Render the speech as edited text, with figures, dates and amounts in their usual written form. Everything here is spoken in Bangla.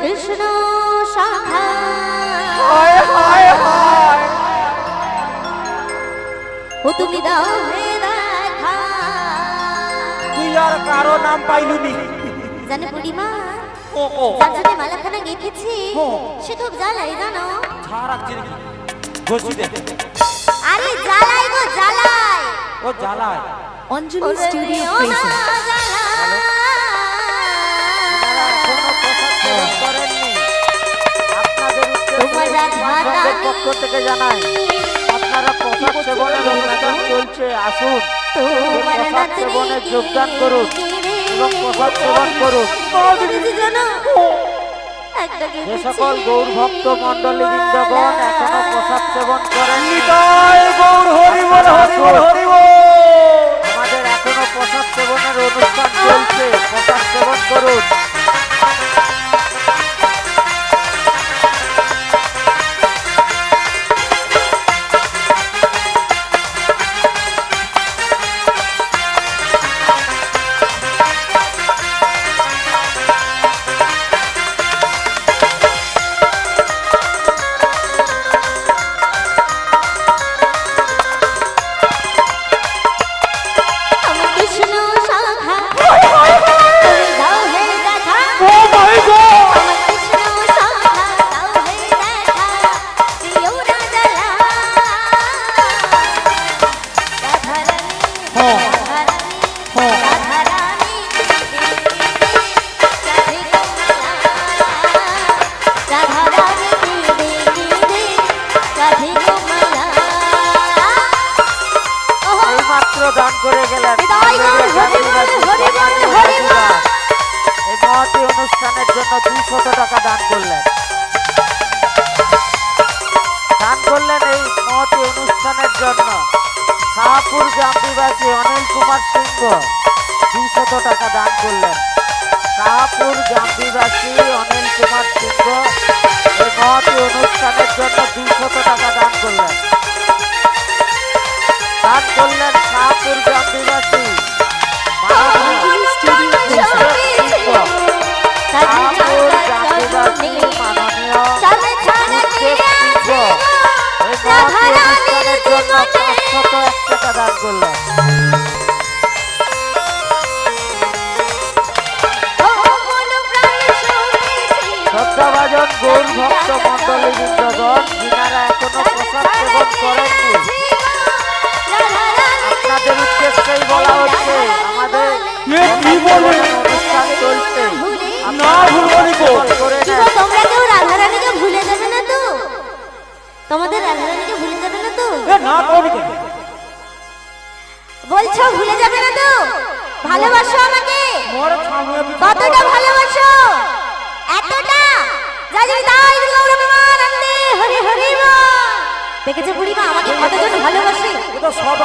কৃষ্ণ শাখা হায় হায় হায় ও তুমি দাও হে দেখা তুই আর কারো নাম পাইলুনি জানে বুড়িমা ও ও যার সাথে মালাখানা গেঁথেছি ও। সে খুব জ্বালাই জানো ছাড় আছে নাকি ঘষি দে আরে জ্বালাই গো জ্বালাই ও জ্বালায় অঞ্জলি স্টুডিও ওরে প্রেজেন্ট না জ্বালাই। কোনো প্রসাদ সেবন করেননি আপনাদের তোমার রাধা উদ্দেশ্যে পক্ষ থেকে জানাই আপনারা প্রসাদ সেবনের অনুষ্ঠান চলছে আসুন তোমার প্রসাদ নাতনি সেবনে যোগদান করুন গিরে এবং প্রসাদ সেবন করুন গেছি জানো একটা যে গেঁথেছি সকল গৌর ভক্ত মন্ডলী বৃন্দগণ এখনো প্রসাদ সেবন করেননি আমাদের এখনো প্রসাদ সেবনের অনুষ্ঠান চলছে প্রসাদ সেবন করুন আমার কৃষ্ণ শাখা তুমি দাও হে দেখা আমার কৃষ্ণ শাখা দাও হে দেখা প্রিয় রাজা রাধারানী এইমাত্র দান করে গেলেন বিদায় গৌর, হরি বল, হরি বল, হরি বল। এই মহতী অনুষ্ঠানের জন্য 200 টাকা দান করলেন এই মহতী অনুষ্ঠানের জন্য শাহপুর গ্রামবাসী অনিল কুমার সিংহ 200 টাকা দান করলেন শাহপুর গ্রামবাসী অনিল কুমার সিংহ এই মহতী অনুষ্ঠানের জন্য 200 টাকা দান করলেন শাহপুর গ্রামবাসী অঞ্জলি স্টুডিও প্রেজেন্ট শাহপুর গ্রামবাসী মাননীয় এই মহতী অনুষ্ঠানের জন্য 501 টাকা দান করলেন শ্রদ্ধাভাজন গৌর ভক্ত মন্ডলী বৃন্দগণ যিনারা এখনো প্রসাদ সেবন করেননি আপনাদের উদ্দেশ্যেই বলা হচ্ছে আমাদের অনুষ্ঠান চলছে করে নেন তোমরা কেউ রাধারানীকে ভুলে যাবে না তো তোমাদের রাধারানীকে ভুলে যাবে না তো বলছো ভুলে যাবে না তো ভালোবাসো আমাকে কতটা ভালোবাসো এতটা যা যদি তাই গৌর প্রেমানন্দে হরি হরি বল দেখেছো বুড়িমা আমাকে কতজন ভালোবাসে সব